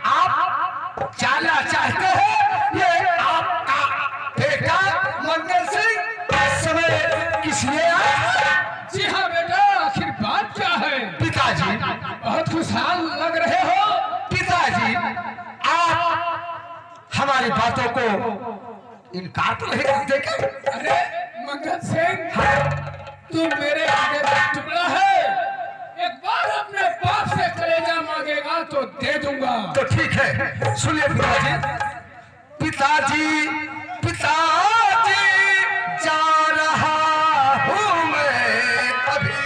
आप जाना चाहते हैं ये आपका बेटा मंगल सिंह समय किस लिए आया? जी हाँ बेटा, आखिर बात क्या है? पिताजी बहुत खुशहाल लग रहे हो। पिताजी आप हमारी बातों को इनकार तो नहीं करते क्या? अरे मंगल सिंह, तू मेरे आगे टुकड़ा है। एक बार अपने बाप से कलेजा मांगेगा तो दे दूंगा। तो ठीक है, सुनिए पिताजी। पिताजी पिताजी जा रहा हूँ मैं अभी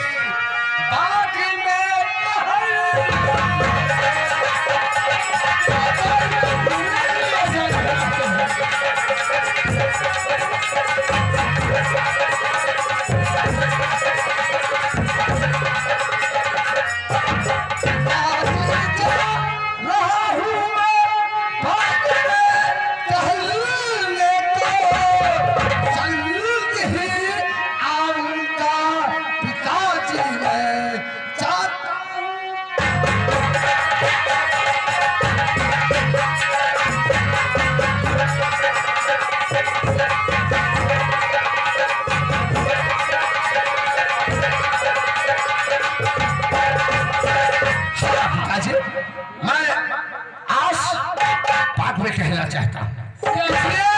बाग में कहना चाहता हूँ, इसलिए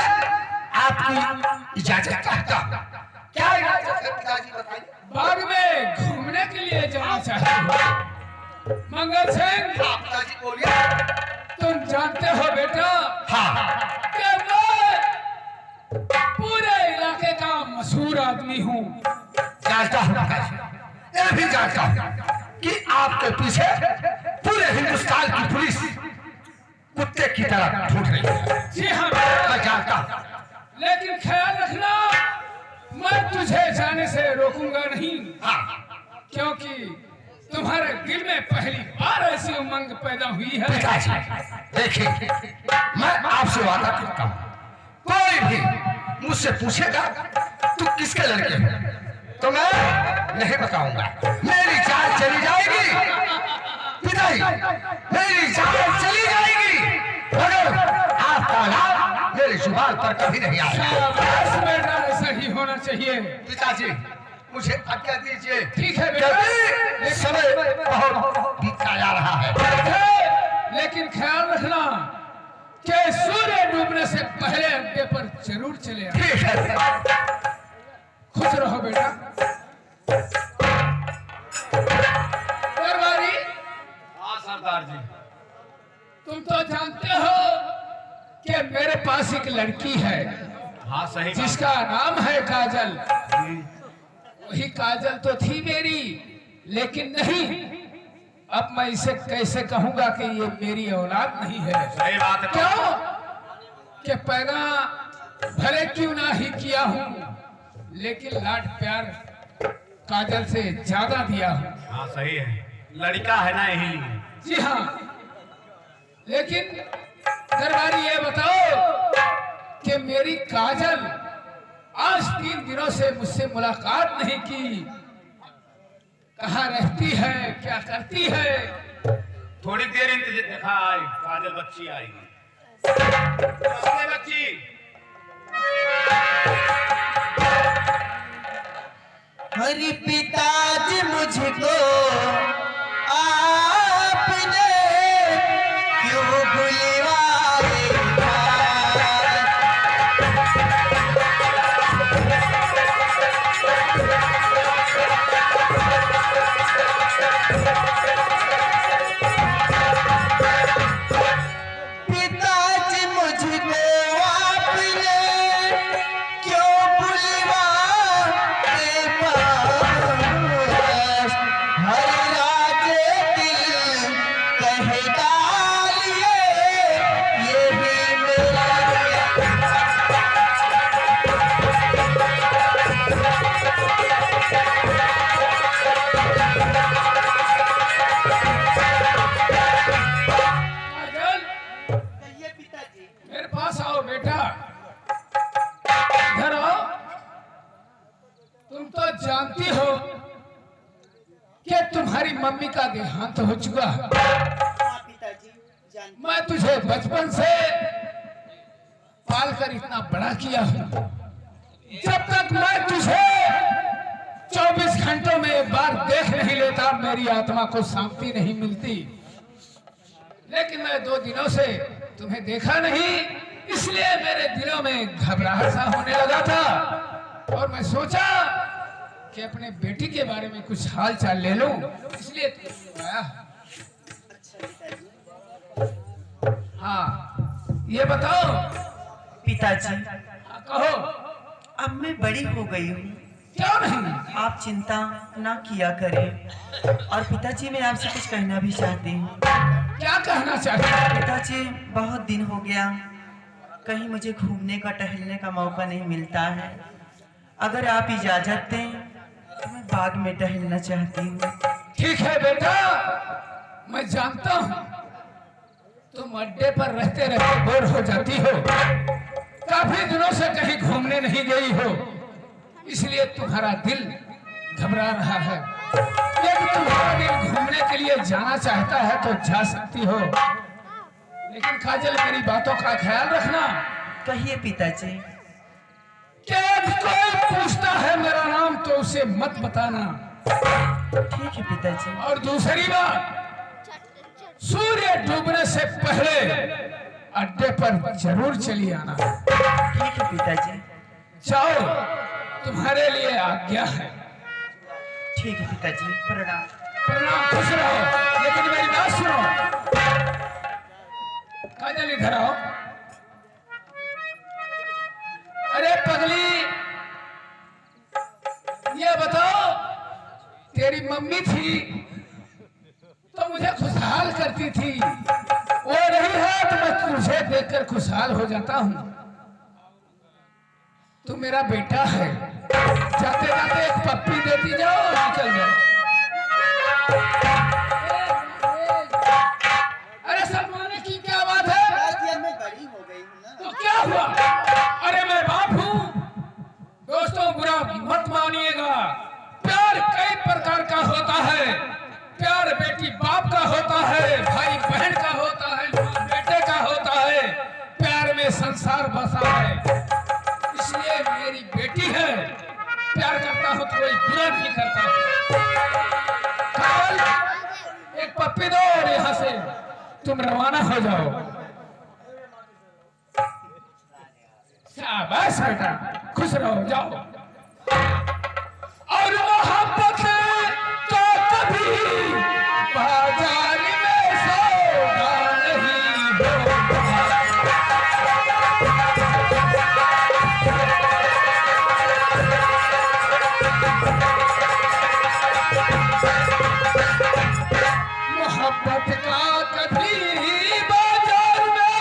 आपकी इजाजत चाहता हूँ। क्या इजाजत है पिताजी बताइए? बाग में घूमने के लिए जाना चाहते हो मंगल सिंह? हाँ पिताजी बोलिए। तुम जानते हो बेटा हाँ कि मैं पूरे इलाके का मशहूर आदमी हूँ। जानता हूँ पिताजी, ये भी जानता हूँ कि आपके पीछे पूरे हिंदुस्तान की पुलिस कुत्ते की तरह ढूंढ रही है। जी हाँ, मैं जानता हूँ, लेकिन ख्याल रखना, मैं तुझे जाने से रोकूंगा नहीं। हाँ क्योंकि तुम्हारे दिल में पहली बार ऐसी उमंग पैदा हुई है। पिताजी देखिए, मैं आपसे वादा करता हूँ, कोई भी मुझसे पूछेगा तू किसके लड़के हो तो मैं नहीं बताऊंगा। मेरी जान चली जाएगी पिताजी, मेरी जान चली जाएगी, मगर आपका नाम मेरी जुबान पर कभी नहीं आएगा। शाबाश बेटा, ऐसा ही होना चाहिए। पिताजी मुझे आज्ञा दीजिए। ठीक है बेटा, क्योंकि समय बहुत बीता जा रहा है। लेकिन ख्याल रखना कि सूर्य डूबने से पहले अड्डे पर जरूर चले आना। ठीक है, खुश रहो बेटा। दरबारी, हाँ सरदार जी। तुम तो जानते हो कि मेरे पास एक लड़की है हाँ सही बात। जिसका नाम है काजल। वही काजल तो थी मेरी, लेकिन नहीं, अब मैं इसे कैसे कहूंगा कि ये मेरी औलाद नहीं है। सही बात है। क्यों? कि पैदा भले क्यों ना ही किया हूं, लेकिन लाड प्यार काजल से ज्यादा दिया हूं। हाँ सही है, लड़का है ना यही लिए। जी हाँ, लेकिन दरबारी ये बताओ कि मेरी काजल आज 3 दिनों से मुझसे मुलाकात नहीं की। कहाँ रहती है, क्या करती है? थोड़ी देर इंतजार, देखा आई काजल बच्ची आएगी। नमस्ते बच्ची। हरि पिताजी मुझको आपने क्यों बुलवाया? पिताजी मुझको आपने क्यों बुलवाया? हरि राम मम्मी का देहांत हो चुका है। हाँ पिताजी जानते मैं तुझे बचपन से पालकर इतना बड़ा किया हूँ। जब तक मैं तुझे 24 घंटों में एक बार देख नहीं लेता, मेरी आत्मा को शांति नहीं मिलती। लेकिन मैं 2 दिनों से तुम्हें देखा नहीं, इसलिए मेरे दिलों में घबराहट सा होने लगा था और मैं सोचा कि अपने बेटी के बारे में कुछ हाल चाल ले लूं, इसलिए तुम्हें आया। अच्छा पिताजी। हाँ, ये बताओ। पिताजी हाँ, कहो। अब मैं बड़ी हो गई हूँ, क्यों नहीं? आप चिंता ना किया करें। और पिताजी मैं आपसे कुछ कहना भी चाहती हूँ। क्या कहना चाहते हो? पिताजी बहुत दिन हो गया, कहीं मुझे घूमने का टहलने का मौका नहीं मिलता है। अगर आप इजाजत दें तो मैं बाग में टहलना चाहती हूँ। ठीक है बेटा, मैं जानता हूँ तुम अड्डे पर रहते रहते बोर हो जाती हो, काफी दिनों से कहीं घूमने नहीं गई हो, इसलिए तुम्हारा दिल घबरा रहा है। यदि तुम्हारा दिल घूमने के लिए जाना चाहता है तो जा सकती हो, लेकिन काजल मेरी बातों का ख्याल रखना। कहिए पिताजी। क्या कोई पूछता है मेरा नाम तो उसे मत बताना। ठीक है पिताजी। और दूसरी बात, सूर्य डूबने से पहले अड्डे पर जरूर चली आना। ठीक है पिताजी। जाओ, तुम्हारे लिए आज्ञा है। ठीक है पिताजी, प्रणाम। प्रणाम, खुश रहो। लेकिन मेरी बात सुनो। काजल इधर आओ। अरे पगली, ये बताओ, तेरी मम्मी थी तो मुझे खुशहाल करती थी, वो नहीं है तो मैं तुझे देखकर खुशहाल हो जाता हूँ। तू मेरा बेटा है, जाते जाते एक पप्पी देती जाओ और निकल जाओ। अरे शर्माने की क्या बात है? मैं बड़ी हो गई हूँ ना। तो क्या हुआ? अरे मैं बाप हूँ। दोस्तों, बुरा मत मानिएगा, प्यार कई प्रकार का होता है। प्यार बेटी बाप का होता है, भाई बहन का होता है, माँ बेटे का होता है। प्यार में संसार बसा है, इसलिए मेरी बेटी है, प्यार करता हूँ तो कोई बुरा नहीं करता। कल एक पप्पी दो और यहाँ से तुम रवाना हो जाओ। शाबाश बेटा, खुश रहो, जाओ। और मोहब्बत तो कभी बाजार में सौदा नहीं होता। मोहब्बत का कभी बाजार में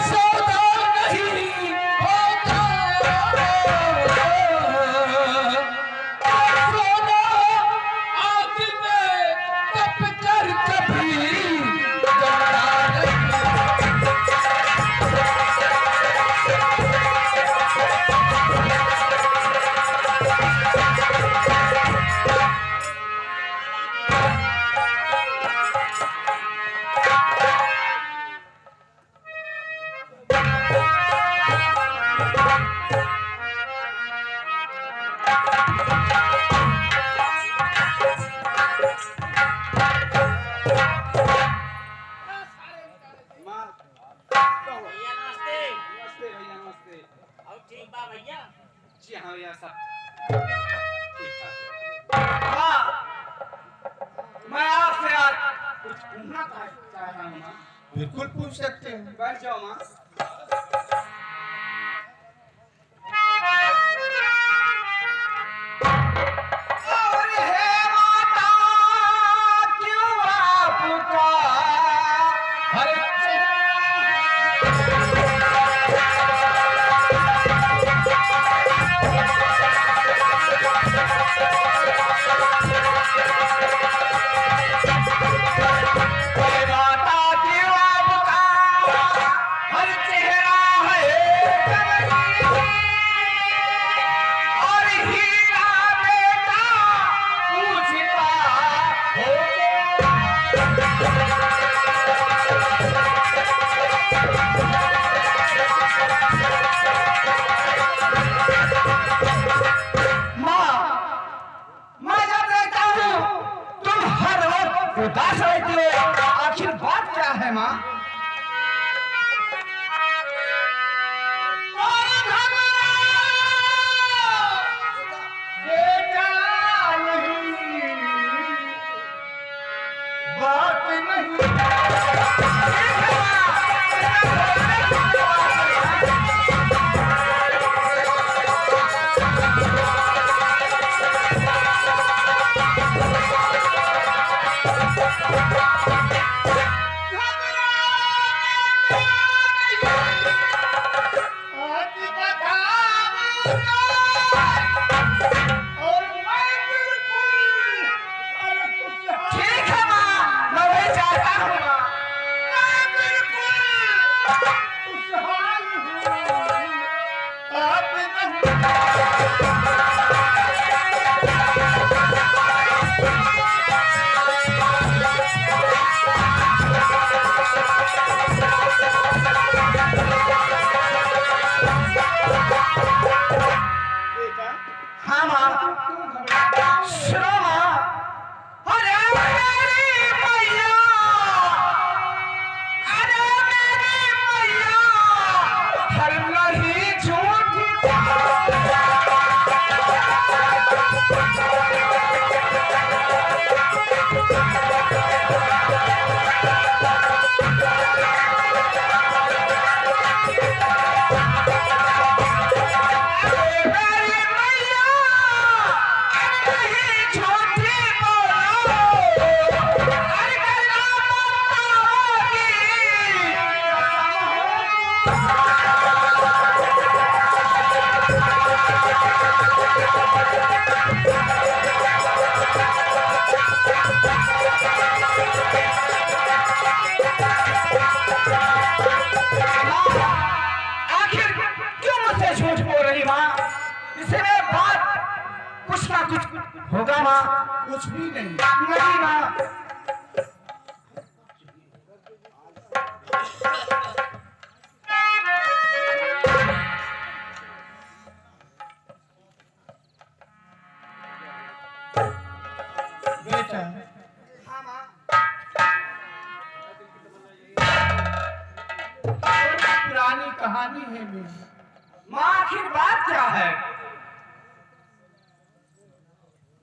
सौदा नहीं होता। सोना आग में तप कर कभी जला नहीं। भैया नमस्ते। नमस्ते भैया नमस्ते। और ठीक बा भैया? जी हाँ भैया, सब ठीक ठाक है। मैं आपसे आज कुछ पूछना चाह रहा हूँ माँ। बिल्कुल पूछ सकते हैं। बैठ जाओ माँ। और हे माता, क्यों आपका हर माता क्यों आपका हर खुशहाल हूँ आप नहीं बेटा हाँ माँ सुनो माँ अरे मेरी मैया अरे मेरी मैया हर नहीं झूठी मेरी मैया नहीं झूठी बोलो अरे गला बताओगी आखिर क्यों मुझसे झूठ बोल रही माँ इसे में बात कुछ ना कुछ होगा माँ कुछ भी नहीं नहीं माँ बेटा थोड़ी पुरानी कहानी है मेरी माँ आखिर बात क्या है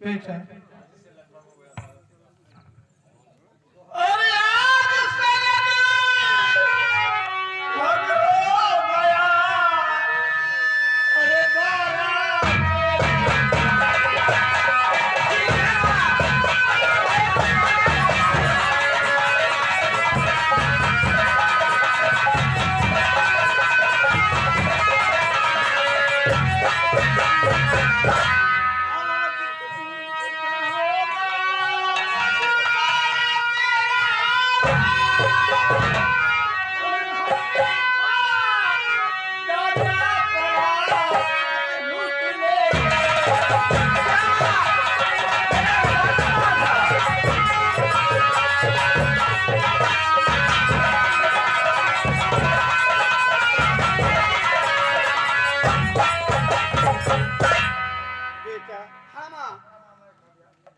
बेटा अरे यार कब हो गया अरे बेटा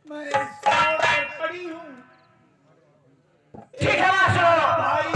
मैं इस सड़क पर खड़ी हूँ ठीक है माँ सुनो भाई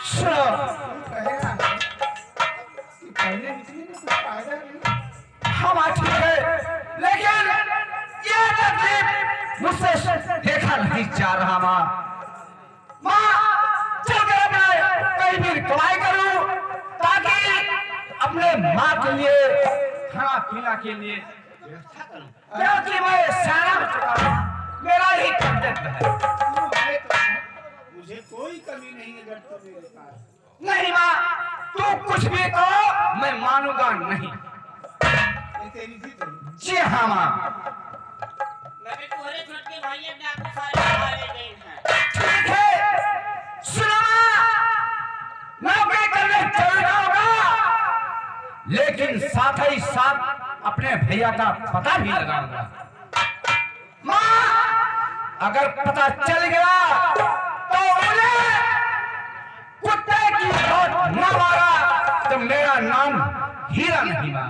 सुनो कह रहा है कि पहले निकले में कुछ फायदा नहीं हम आज ठीक है लेकिन ये तरकीब मुझसे देखा नहीं जा रहा माँ माँ चल कर अपने कहीं भी कमाई करूं ताकि अपने माँ के लिए खाना पीना के लिए व्यवस्था करूं क्योंकि मैं सारा हो चुका हूं मेरा ही कर्तव्य है तू है तो मुझे कोई कमी नहीं है जब तो मेरे पास नहीं माँ तू कुछ भी कहो मैं मानूंगा नहीं ये तेरी जिद है जी हाँ माँ मैं भी तुम्हारे छोटे भाई अपने आप को सारे मारे गए हैं ठीक है सुनो नौकरी करने चलना होगा लेकिन साथ ही साथ अपने भैया का पता भी लगाऊंगा माँ अगर पता चल गया तो उन्हें कुत्ते की मौत न मारा तो मेरा नाम हीरा नहीं माँ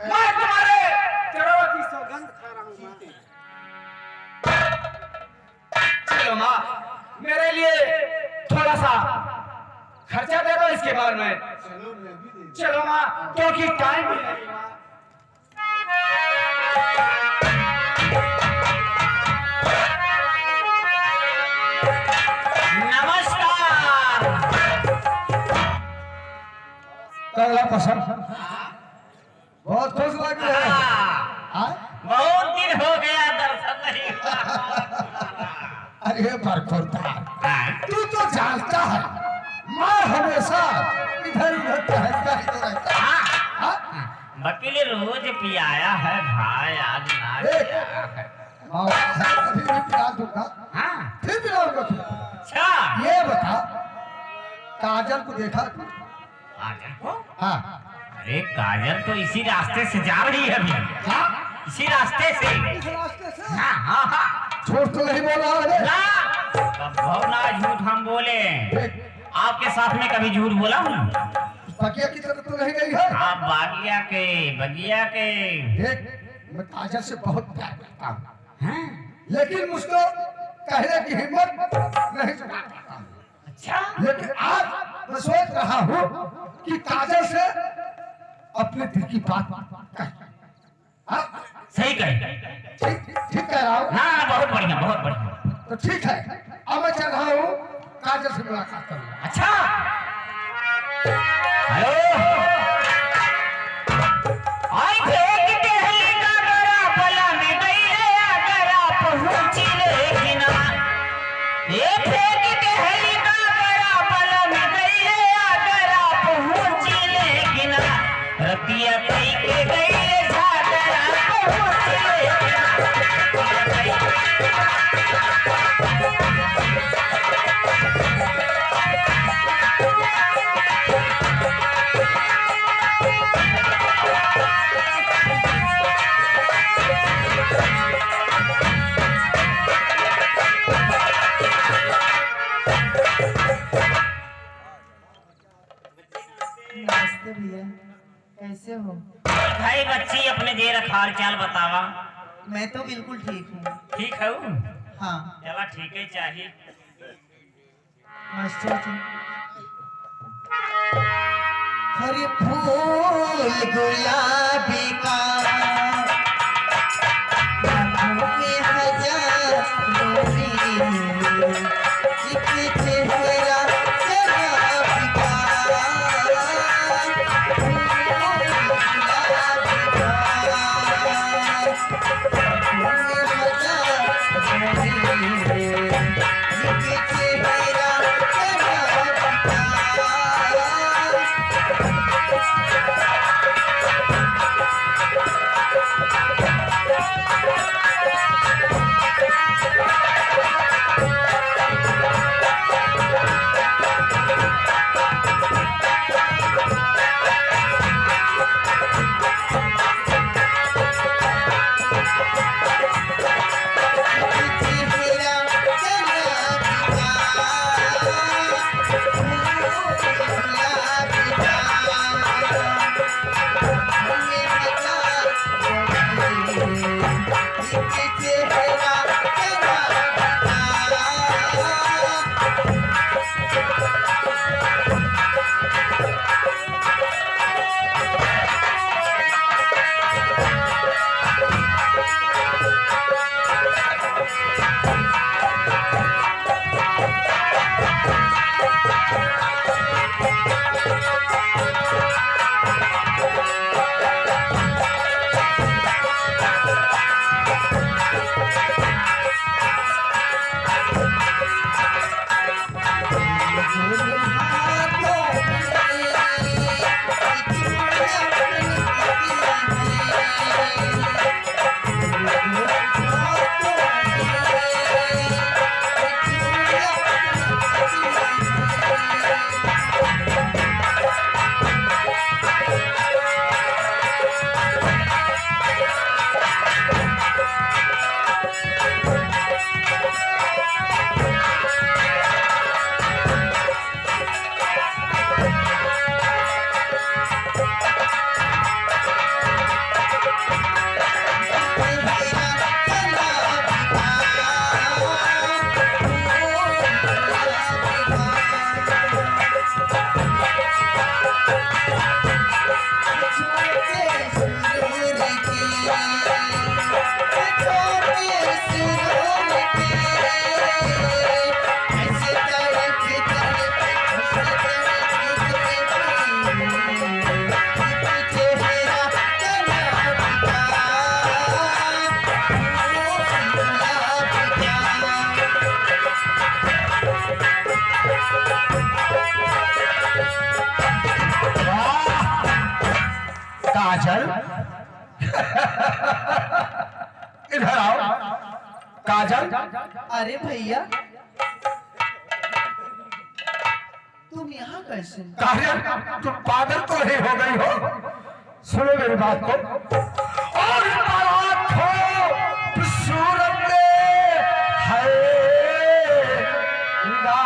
मैं तुम्हारे चढ़वा की सौगंध खा रहा हूँ चलो माँ मेरे लिए थोड़ा सा खर्चा दे दो इसके बाद में चलो माँ क्योंकि टाइम भी नहीं माँ। नमस्कार। कगला पसंद बहुत खुश लग रहा है। हाँ? बहुत दिन हो गया दर्शन नहीं हुआ। अरे बरखुरदार, हाँ? तू तो जानता है मैं हमेशा इधर उधर टहलता ही तो रहता हूँ। हाँ? हाँ? वकील रोज पियाया है भाई, आज ना देख, पिया है। अभी भी पिला दूंगा, हाँ? फिर पिलाऊंगा तुझे। अच्छा, ये बता, काजल को देखा तू? काजल को? हाँ अरे काजल तो इसी रास्ते से जा रही है अभी। हाँ? इसी रास्ते से। इस रास्ते से? हाँ हाँ हाँ। झूठ तो नहीं बोला है? ना, कभी ना झूठ हम बोले। देख, आपके साथ में कभी झूठ बोला हूँ? बगिया की तरफ तो नहीं गई है? आप बगिया के। देख, मैं काजल से बहुत प्यार करता हूँ, हाँ? लेकिन मुझको कहने की हिम्मत नहीं जुटा पाता हूँ। अच्छा, लेकिन आज मैं सोच रहा हूँ कि काजल से अपने दिल की बात कह। हाँ? सही कहे। ठीक ठीक कह रहा हूँ। हाँ, बहुत बढ़िया, बहुत बढ़िया। तो ठीक है, अब मैं चल रहा हूँ काजल से मुलाकात करूँगा। अच्छा, हेलो, आई फेंक टहली का गरा भला में गई रे गरा पहुंची रे किना। ये फेंक टहली का गरा भला में गई रे गरा पहुंची रे किना। रतिया कई के गई रे झागरा पहुंची रे किना। नमस्ते भैया, कैसे हो? भाई बच्ची अपने दे रखा हाल चाल बतावा। मैं तो बिल्कुल ठीक हूँ। ठीक है हाँ चला, ठीक है चाहिए। मास्टर जी। हरे फूल गुलाबी का आँखों में हजारों में एक चेहरा शराबी का। फूल गुलाबी का आँखों में हजारों में एक चेहरा शराबी का। काजल इधर आओ काजल। अरे भैया, तुम यहाँ कैसे? काजल तुम पागल तो नहीं हो गई हो? सुनो मेरी बात को। और बारात हो सूरत में है ना।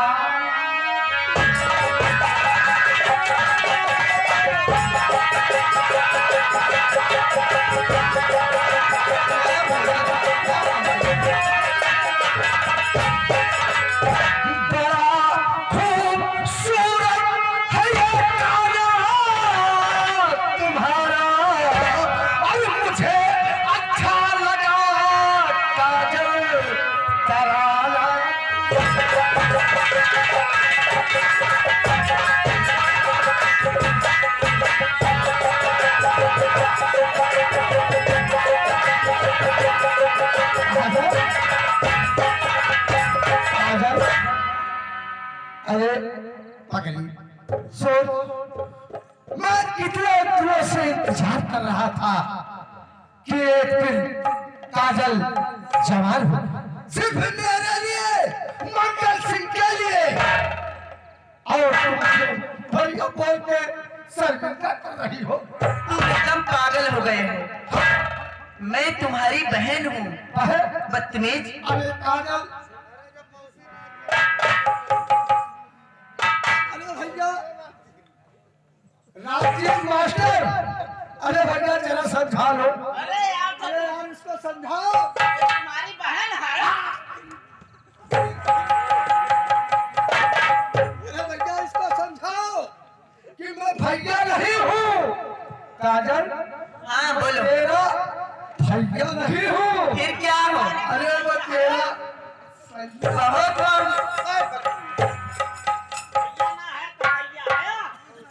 अरे पगली सोच, मैं कितने दिनों से इंतजार कर रहा था कि एक दिन काजल जवान हो, सिर्फ मेरे लिए, मंगल सिंह के लिए। और तुम भैया बोल के शर्मिंदा कर रही हो। तुम एकदम पागल हो गए हो। मैं तुम्हारी बहन हूँ, बदतमीज। अरे काजल, अरे भैया राजेश मास्टर, अरे भैया जरा समझा लो। अरे यार इसको समझाओ। तुम्हारी बहन है। अरे भैया इसको समझाओ कि मैं भैया नहीं हूँ। काजल, हाँ बोलो। तेरा भैया नहीं हूँ। फिर क्या हो? अरे वो तेरा बहुत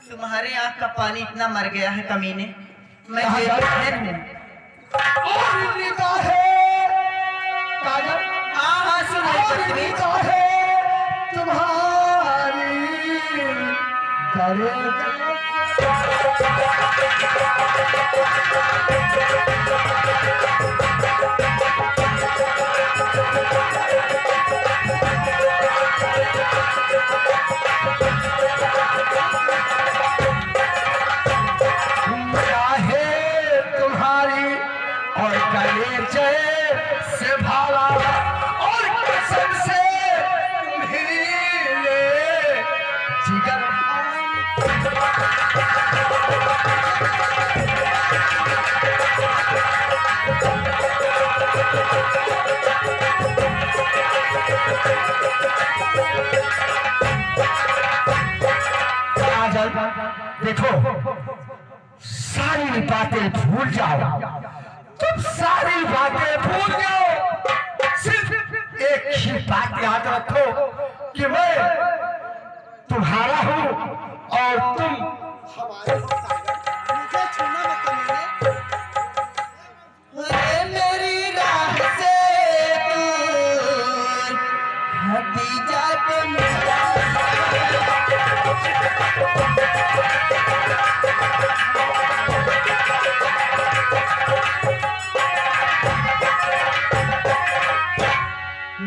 तुम्हारे आँख का पानी इतना मर गया है कमीने। मैं तेरी बहन हूँ। और निगाहें काजल, हाँ हाँ सुनो और बदतमीज। निगाहें तुम्हारी करे तुम्हारी और कलेजे से भाला और कसम से तुम्हें जिगर काजल, देखो सारी बातें भूल जाओ, तुम सारी बातें भूल जाओ। सिर्फ एक ही बात याद रखो कि मैं तुम्हारा हूँ और तुम हमारे हो। मुझे छूना मत कमीने। अरे मेरी राह से दूर हटी जा तुम।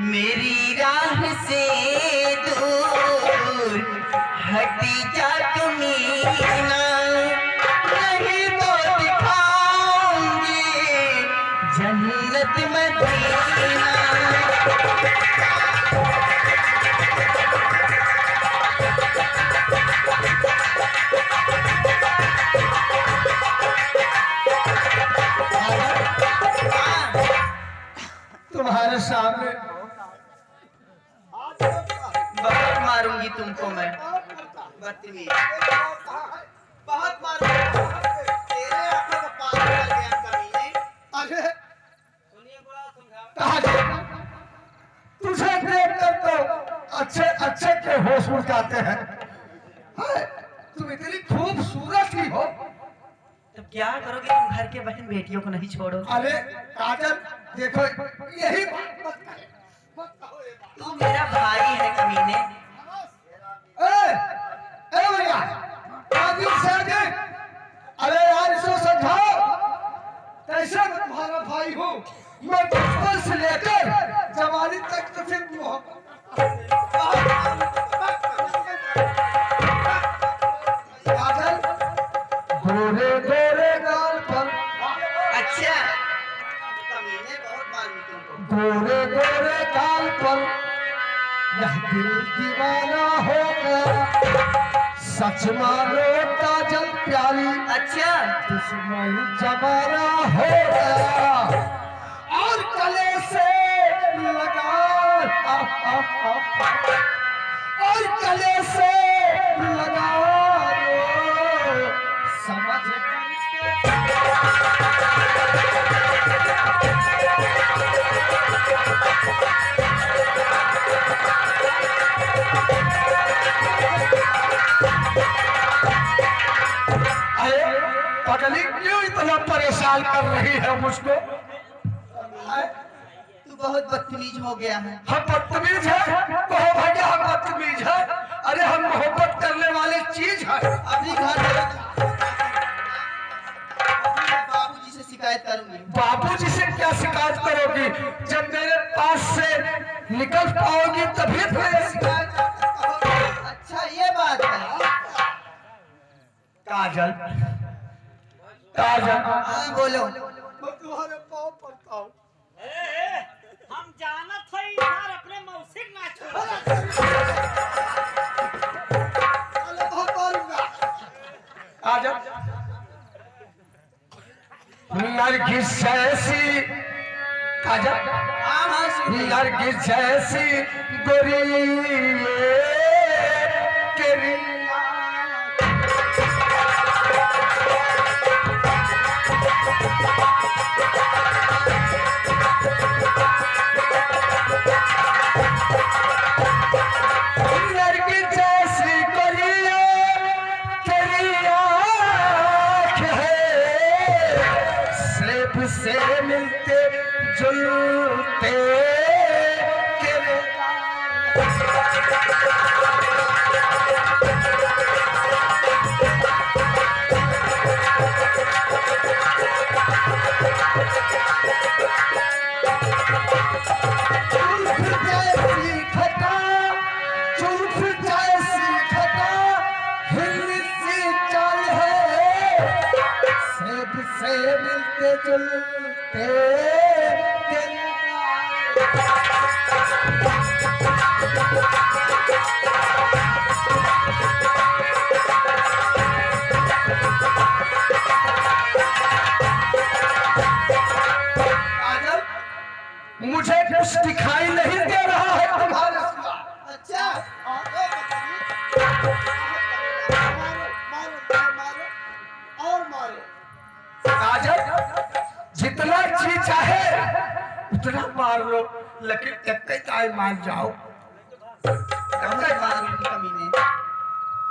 मेरी राह से दूर हटी जा तुमीना, नहीं तो दिखाऊंगी जन्नत मदीना। तुम्हारे सामने बहुत मारूंगी तुमको मैं, बदतमीज। बहुत मारूंगी। तेरे आंखों का पानी आ गया कमीने। अरे तुझे देख कर तो अच्छे अच्छे के होश उड़ जाते हैं। हाय, तुम इतनी खूबसूरत ही हो। तो क्या करोगे तुम? घर के बहन बेटियों को नहीं छोड़ो। अरे काजल, देखो यही बात मत कहे, मत कहो ये बात। तू मेरा भाई है कमीने। ए भैया, आगे से आगे, अरे यार इसको समझाओ। कैसे मैं तुम्हारा भाई हूँ? मैं बचपन से लेकर जवानी तक तो फिर काजल, गोरे गोरे गाल पर, अच्छा कमीने बहुत मालूम तुमको। गोरे गोरे गाल पर यह दिल दीवाना हो गया। सच मानो काजल प्यारी, अच्छा दुश्मन जमाना हो गया। और गले से लगा और गले से लगा लो, समझ पगली क्यों इतना परेशान कर रही है मुझको? तू बहुत बदतमीज हो गया है। हम बदतमीज है? कहो भैया हम बदतमीज है? अरे हम मोहब्बत करने वाले चीज है। अभी घर बाबूजी से शिकायत करूंगी। बाबूजी से क्या शिकायत करोगी? जब मेरे पास से निकल पाओगी तभी तो ये शिकायत। अच्छा ये बात है। काजल, काजल, हाँ बोलो। मैं तुम्हारे पाँव पड़ता हूँ। हम जानत हई यार अपने मौसिक ना छोड़। काजल, नरगिस जैसी, काजल, हाँ हाँ सुन रही हूँ। नरगिस जैसी गोरी तेरी नरगिस जैसी गोरी तेरी आँख है। सेब से मिलते जुलते तेरे जुल्फ जैसी खटा, जुल्फ जैसी खटा, हिरनी सी चाल है। सेब से मिलते जुलते तेरे काजल, मुझे कुछ दिखाई नहीं दे रहा है तुम्हारे सिवा। अच्छा काजल, जितना जी चाहे उतना मार लो, लेकिन एक टाइम मान जाओ। बहुत मारूंगी कमीने।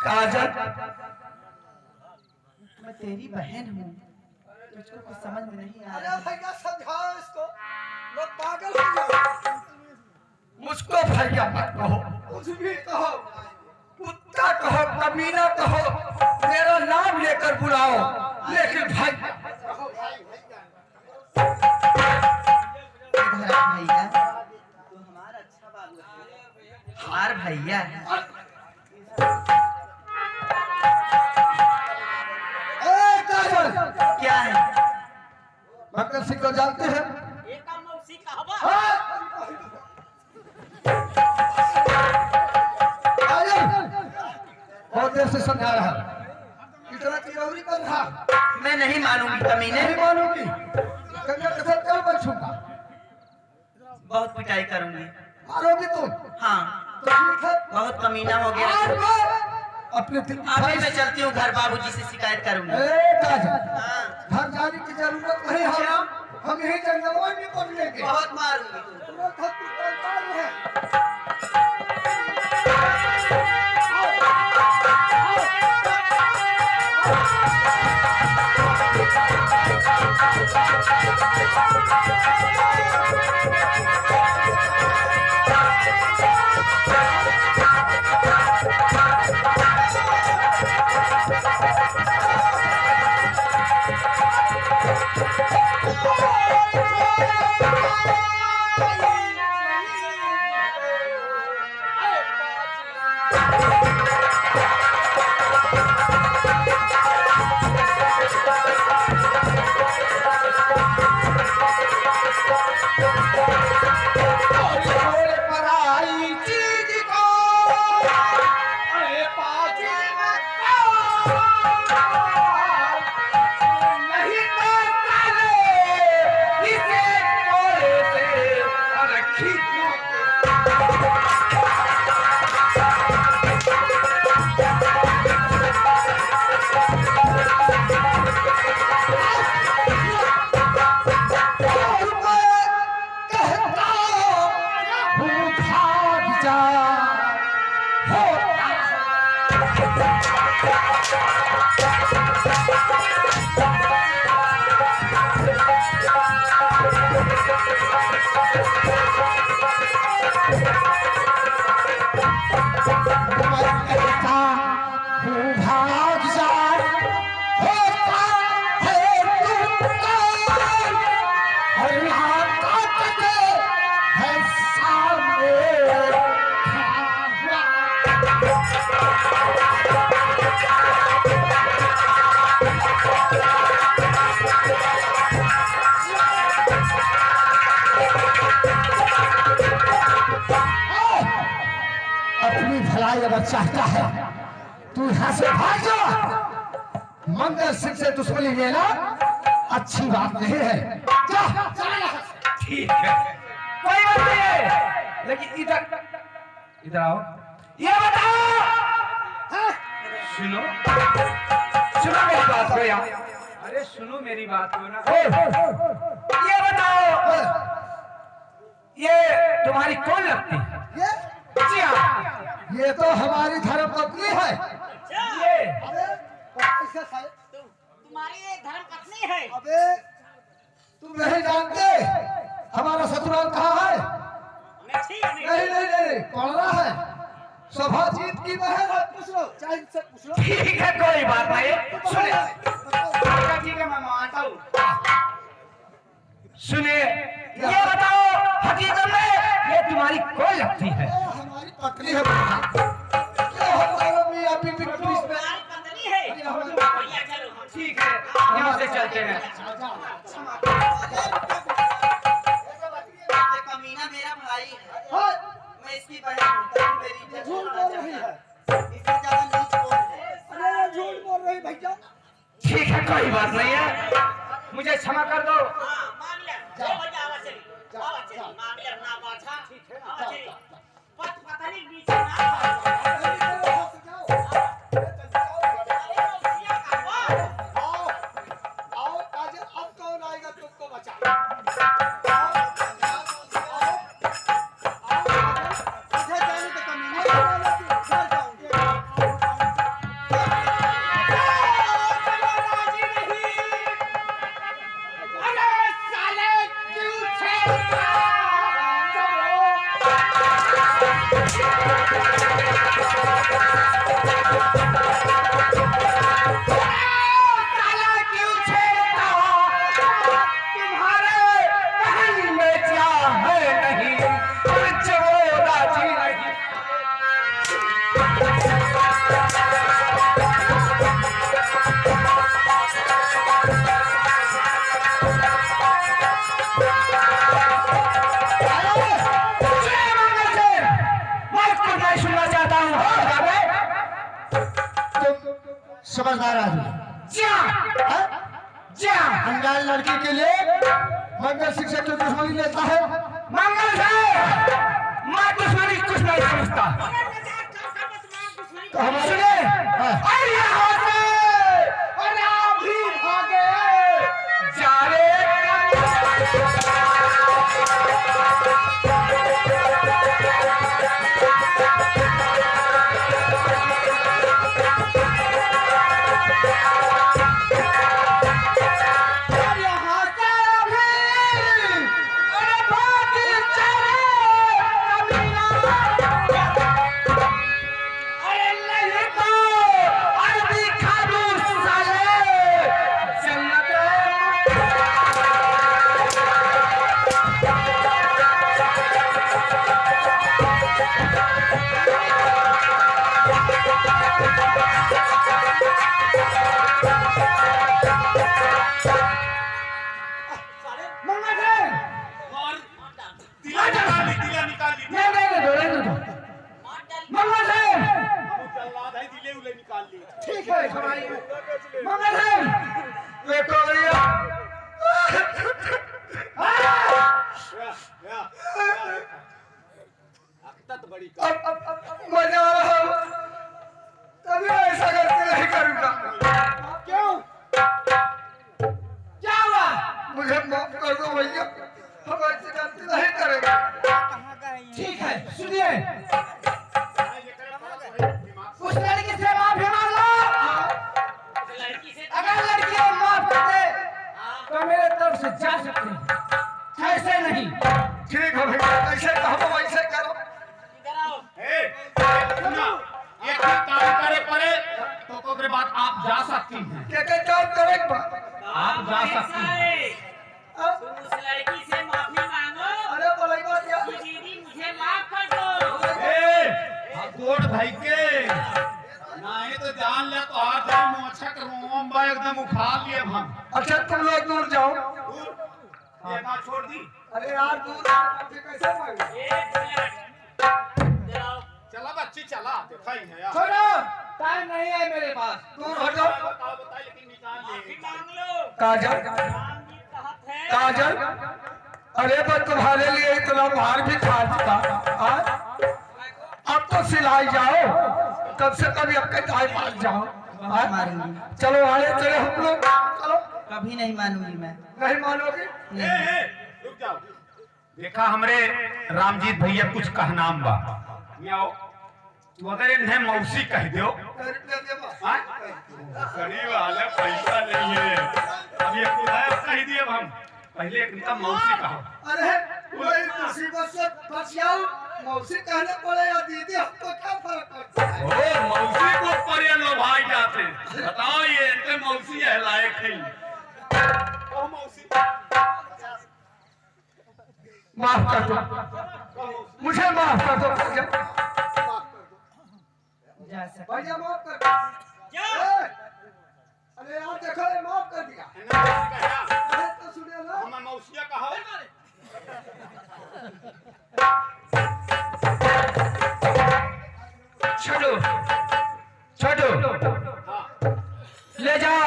काजल, मैं तेरी बहन हूँ, तुझको कुछ समझ में नहीं आ अरे रहा। भैया समझाओ इसको, मैं पागल हो जाऊं। मुझको भैया मत कहो, कुछ भी कहो, कुत्ता कहो, कमीना कहो, मेरा नाम लेकर बुलाओ, लेकिन भाई इधर आ भैया, तो हमारा अच्छा बाबू है, हमार भैया है। ए काजल, क्या है? भगत सिंह को जानते हैं? एक मौसी कहवा हाँ? काजल, बहुत देर से समझा रहा, इतना चिरौरी कर रहा, मैं नहीं मानूंगी कमीने। नहीं मानूंगी, गंगा के साथ कल बचूंगा। बहुत पिटाई करूंगी। मारोगी तुम? हाँ तो ठीक है, बहुत कमीना हो गया। आज मैं अपने दिल की अभी ख्वाहिश- मैं चलती हूँ घर, बाबूजी से शिकायत करूंगी। ए काजल, हाँ घर जाने की जरूरत नहीं है, हम यही जंगलों में पड़ लेंगे। बहुत मारूंगी तुमको। तुम्हें घर कुत्ता उतार है। तू यहाँ से भाग जा। मंगल सिंह से दुश्मनी लेना अच्छी बात नहीं है। जा चला यहाँ से। ठीक है, कोई बात नहीं है, लेकिन इधर आओ। ये बताओ, सुनो सुनो मेरी बात को यार। अरे सुनो मेरी बात को ना। ये बताओ, ये तुम्हारी कौन लगती है? जी हाँ, ये तो हमारी धर्मपत्नी है। ये तुम्हारी ये धर्म पत्नी है। अबे तुम नहीं जानते हमारा ससुराल कहाँ है? नहीं नहीं नहीं कौन रहा है? सभाजीत की बहन है। पूछ लो, चाहे इनसे पूछ लो। ठीक है, कोई बात नहीं। सुनिए, अच्छा, ठीक है, मैं मानता हूँ। सुनिए, ये बताओ, हकीकत में ये तुम्हारी कौन लगती है? हमारी पत्नी है। क्या होता है मियां बीवी के बीच में? तुम्हारी पत्नी है। भैया चलो। ठीक है, यहाँ से चलते हैं। ये कमीना मेरा भाई है, मैं इसकी बहन हूँ, तभी मेरी इज्जत करना चाहता है। इससे ज्यादा नीच कौन है? अरे झूठ बोल रही भैया। ठीक है, कोई बात नहीं है, मुझे क्षमा कर दो। हाँ, मान लिया। चलो भैया, आवाज चली। आवाज चली। मान लिया ना बाछा। आवाज चली। पत्नी बीच में ना समझदार आदमी अनजान लड़की के लिए मंगल सिंह से क्यों दुश्मनी लेता है? मंगल से मैं दुश्मनी कुछ नहीं समझता। तो हमारे सुनिए, हाँ। और यहाँ से और आप भी भागे जा रे। ठीक है हमारी मंगल है देखो भैया अब मजा आ रहा है कभी ऐसा करके नहीं करूंगा। क्यों क्या हुआ? मुझे माफ कर दो भैया, हम ऐसी गलती नहीं करेंगे। ठीक है, सुनिए, उस लड़की से माफी मांग लो। अगर लड़की को माफ कर दे तो मेरे तरफ से जा सकते हैं, ऐसे नहीं। ठीक है भैया, ऐसे कहो वैसे करो। ये काम करे पड़े तो ओकरे बाद आप जा सकती हैं। क्या काम करेंगे? आप जा सकती हैं। तुम उस लड़की से माफी मांगो। अरे बोलेगा क्या? दीदी मुझे माफ कर दो। गोड़ भाई के नहीं तो जान ले तो हाथ है मोछा के रोम बा एकदम उखाड़ लिए हम। अच्छा तुम लोग दूर जाओ। ये बात छोड़ दी। अरे यार दूर कैसे मांगे? एक मिनट। जाओ। चला बच्ची चला देखा ही है यार। छोड़ो, टाइम नहीं है मेरे पास। तुम हटो। बताओ बताइए लेकिन निकाल ले। काजल काजल, अरे मैं तुम्हारे लिए इतना मार भी खा चुका। अब तो सिलाई जाओ, कम से कम अब के टाइम मान जाओ। मारूंगी। चलो आए चले हम लोग, चलो। कभी नहीं मानूंगी मैं। नहीं मानोगे? रुक जाओ। देखा हमरे रामजीत भैया कुछ कहनाम बा। मियाओ तू अगर इन्हें मौसी कह दो गरीब वाले पैसा नहीं है। अब ये खुदाया कह दिए हम पहले इनका मौसी कहो। अरे कोई मुसीबत से फंस जाओ, मौसी कहने पड़े या दीदी, हमको क्या फर्क पड़ता है? ओ मौसी को पर लो भाई जाते बताओ ये इनके मौसी है लायक है। ओ मौसी माफ कर दो, मुझे माफ कर दो भैया। जा सकते। भैया माफ कर दो। अरे यार देखो ये माफ कर दिया। अरे तो सुने ना, हम मौसिया कहो। छोड़ो छोड़ो, ले जाओ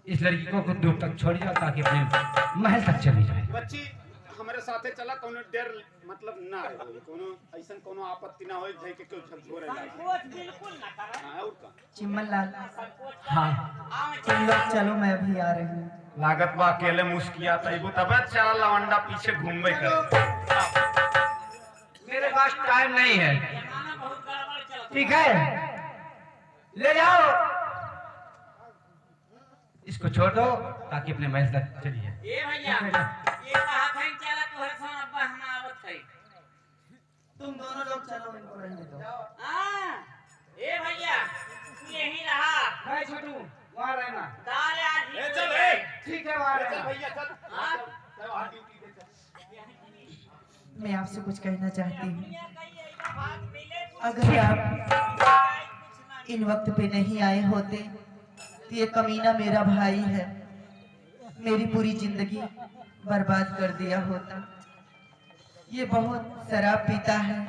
इस लड़की को कुछ दूर तक छोड़ जाओ ताकि अपने महल तक चली जाए। बच्ची हमारे साथे चला कोनो डर मतलब ना है कोनो ऐसा कोनो आपत्ति ना होए जाए के क्यों झकझोरे लागे बिल्कुल ना करा। हां और का चिम्मन लाल, हाँ तुम लोग चलो, मैं अभी आ रही हूँ। लागत बा अकेले मुस्किया तइबो तबे चला लवंडा पीछे घूमबे कर। मेरे पास टाइम नहीं है। ठीक है, ले जाओ इसको, छोड़ दो ताकि अपने महल तक चलिए। ए भैया ये कहा था चला तोहरे संग अब्बा हम आवत है। तुम दोनों लोग चलो, इनको रहने दो। हां ए भैया तू यहीं रहा। नहीं छोटू, वहाँ रहना। दाल आज ए चल ए ठीक है, वहाँ चल रहना। भैया चल। हां चल वहां ड्यूटी दे चल। मैं आपसे कुछ कहना चाहती हूँ। भाग मिले अगर आप इन वक्त पे नहीं आए होते तो ये कमीना मेरा भाई है, मेरी पूरी जिंदगी बर्बाद कर दिया होता। ये बहुत शराब पीता है,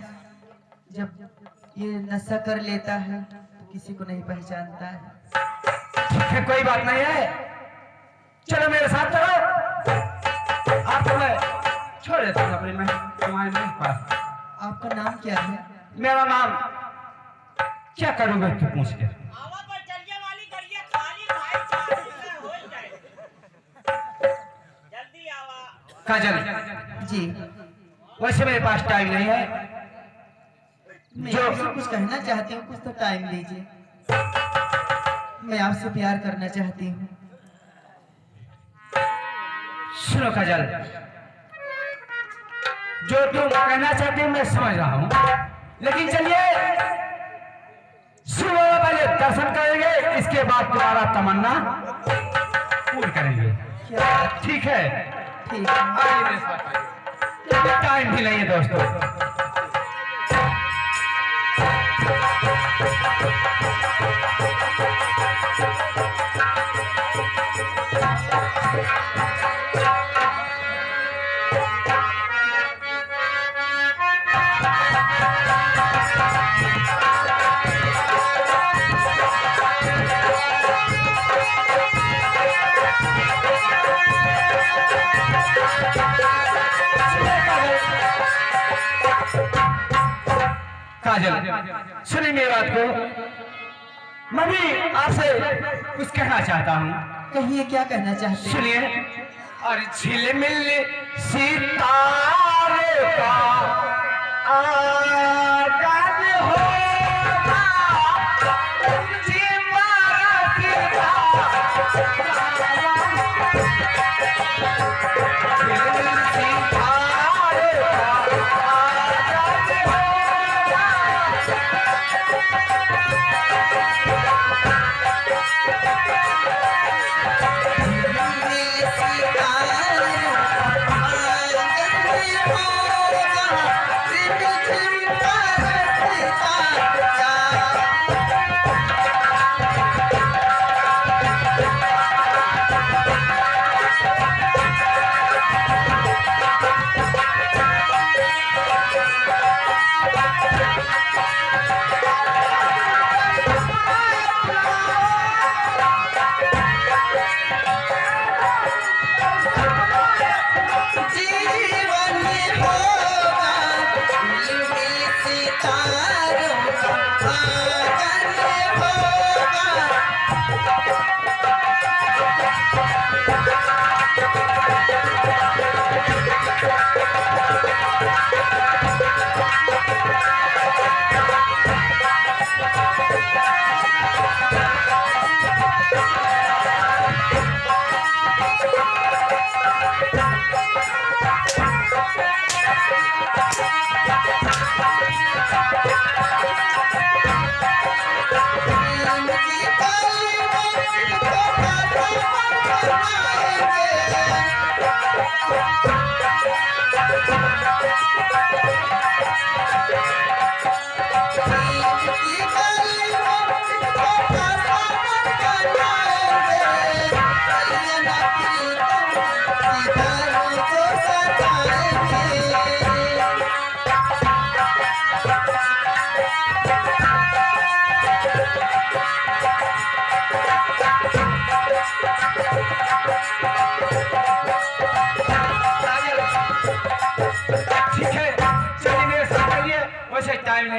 जब ये नशा कर लेता है तो किसी को नहीं पहचानता है। ठीक है, कोई बात नहीं है, चलो मेरे साथ चलो। आपको मैं छोड़ देता हूँ अपने महल, तुम्हारे महल के पास। आपका नाम क्या है? मेरा नाम क्या करोगे तू पूछ के? आवा पर चलिए वाली गरिया खाली भाई चाहे हो जाए। जल्दी आवा। काजल जी, वैसे मेरे पास टाइम नहीं है। मैं आपसे कुछ कहना चाहती हूँ, कुछ तो टाइम दीजिए। मैं आपसे प्यार करना चाहती हूँ। सुनो काजल, जो तुम कहना चाहते हो मैं समझ रहा हूँ, लेकिन चलिए सुबह पहले दर्शन करेंगे, इसके बाद तुम्हारा तमन्ना पूर्ण करेंगे। क्या? ठीक है, ठीक है। आइए मेरे साथ आइए। टाइम भी नहीं है दोस्तों। काजल सुनिए मेरी बात को, मैं भी आपसे कुछ कहना चाहता हूँ। कहिए, क्या कहना चाहते हैं? सुनिए, और झिलमिल सितारे का आगाज होगा, जिमारा झिलमिल सितारे का आगाज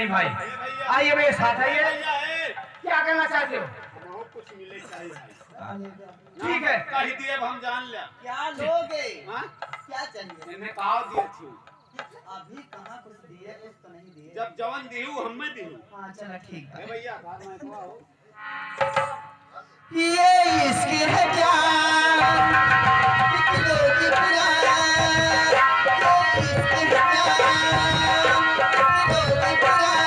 नहीं भाई। आइए मेरे साथ आइए। क्या कहना चाहते हो? कुछ मिले चाहिए भाई। ठीक है। कही दिए हम जान लिया। क्या लोगे? हाँ? क्या चाहिए? इन्हें कहा दिए थी। अभी कहाँ कुछ दिए, कुछ तो नहीं दिए। जब जवन दिहू हमें दिहू। हाँ चलो ठीक है। ए भैया बाद में तो आओ। ये इसकी है क्या? किलो की पुरान, ये इसकी है क्या? किलो की पुरान,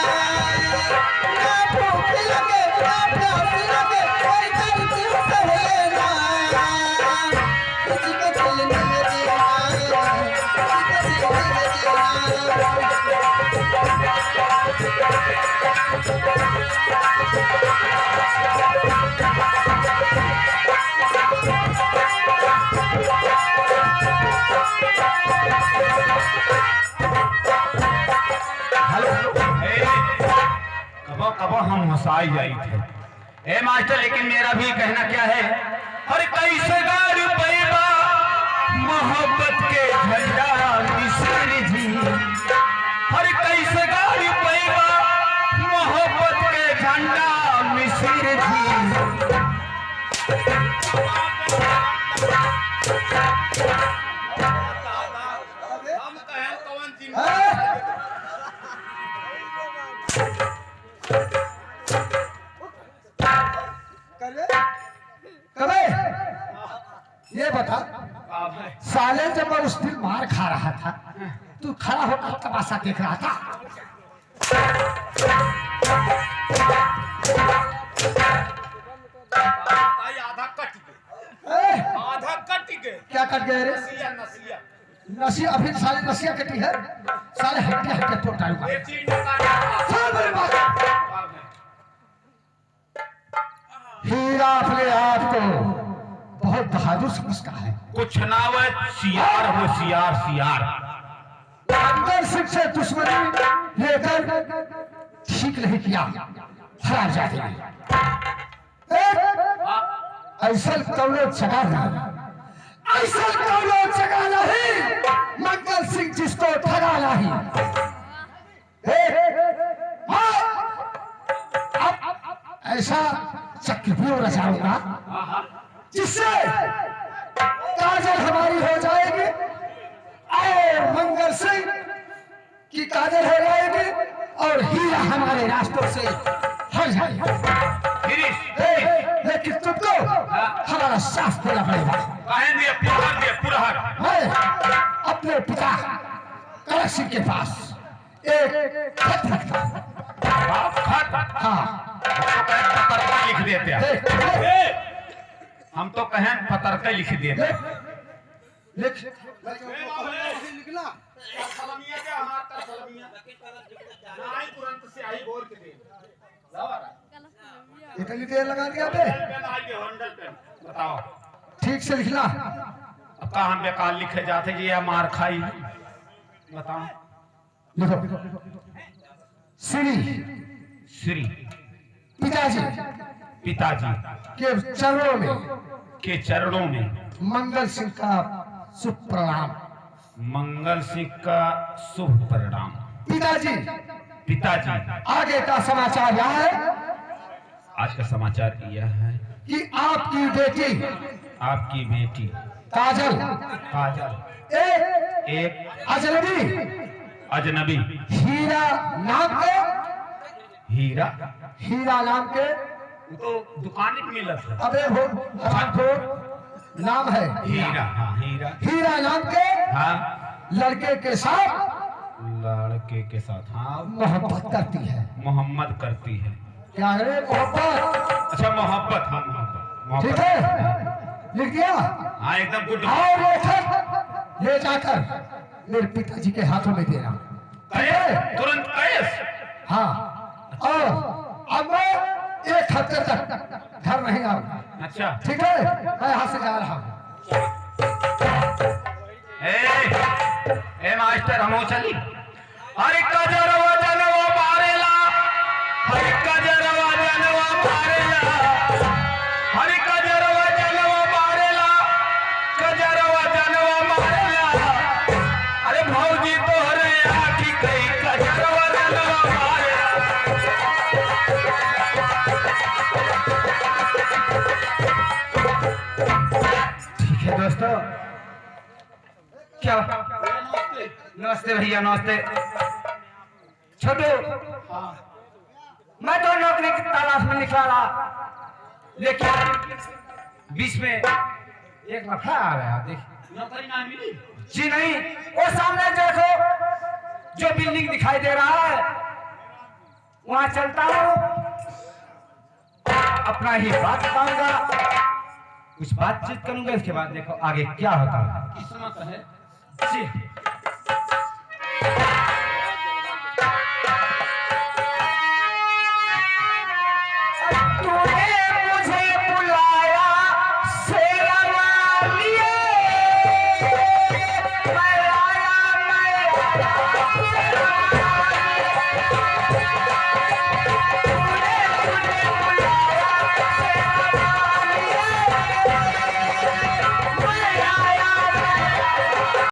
ना भूख लगे ना प्यास लगे, कोई करती उसे लेना। किसी को दिल नहीं देना, किसी को दिल नहीं देना। कबो कबो हम हंसाई जाई थे। ए मास्टर लेकिन मेरा भी कहना क्या है, अरे कैसे गाड़ी पैबा मोहब्बत के झंडा मिस्र जी, अरे कैसे गाड़ी पैबा मोहब्बत के झंडा मिस्र जी। हम कहें कौन कबे ये बता, साले जब मैं उस दिन मार खा रहा था तू खड़ा होकर तमाशा देख रहा था। आधा कट गए, ए, आधा कट गए। क्या कट गए रे? नसिया नसिया नसिया अभी साले नसिया कटी है, साले हड्डी हड्डी तोड़ डालूंगा। ये चीज निकाल। सुन मेरी बात। हीरा अपने आप को बहुत बहादुर समझता है। कुछ नावत सियार हो, सियार सियार। अंदर से दुश्मनी लेकर ठीक नहीं किया, खराब जाती है। ऐसा कौनो जगह नहीं, ऐसा कौनो जगह नहीं मंगल सिंह जिसको ठगा नहीं। अब ऐसा चक्रव्यूह रचाऊंगा जिससे काजल हमारी हो जाएगी और मंगल सिंह की काजल हो जाएगी और हीरा हमारे रास्तों से हट जाएगा। लेकिन तुमको हमारा साथ देना पड़ेगा। मैं अपने पिता कलश सिंह के पास एक खत रखता हूं। हाँ लिख देते हैं। हम तो कहें पतरका लिख देते हैं। लिख इतनी देर लगा दिया बे? बताओ ठीक से लिखना। अब का हम बेकार लिखे जाते जी या मार खाई। बताओ लिखो। श्री श्री पिताजी पिताजी के चरणों में मंगल सिंह का शुभ प्रणाम। मंगल सिंह का शुभ प्रणाम। पिताजी पिताजी आगे का समाचार यह है आज का समाचार यह है कि आपकी बेटी काजल काजल एक अजनबी हीरा नाम के हीरा नाम के तो दुकान में मिला था। अबे नाम है हीरा। हाँ हीरा नाम के हाँ लड़के के साथ हाँ मोहब्बत करती है। मोहम्मद करती है। क्या है मोहब्बत? अच्छा मोहब्बत। हाँ मोहब्बत ठीक है, लिख दिया। हाँ एकदम गुड। और ये खत ले जाकर मेरे पिताजी के हाथों में देना। तुरंत कैश। हाँ, और अब मैं एक हफ्ते तक घर नहीं आऊंगा। अच्छा ठीक है, मैं यहाँ से जा रहा हूँ। ए मास्टर हम चली। अरे कजरवा जनवा मारेला, अरे कजरवा जनवा मारेला, अरे कजरवा जनवा मारेला, कजरवा जनवा मारेला। अरे भौजी तोहरे आखी कई कजरवा जनवा मारेला। क्या? नमस्ते भैया, नमस्ते। छोटू, मैं तो नौकरी की तलाश में निकला, लेकिन बीच में एक लफड़ा आ गया। देख, नौकरी ना मिली? जी नहीं, वो सामने देखो जो बिल्डिंग दिखाई दे रहा है, वहां चलता हूँ, अपना ही बात बताऊंगा, कुछ बातचीत करूंगा, इसके बाद देखो आगे क्या होता है। किस्मत है। जी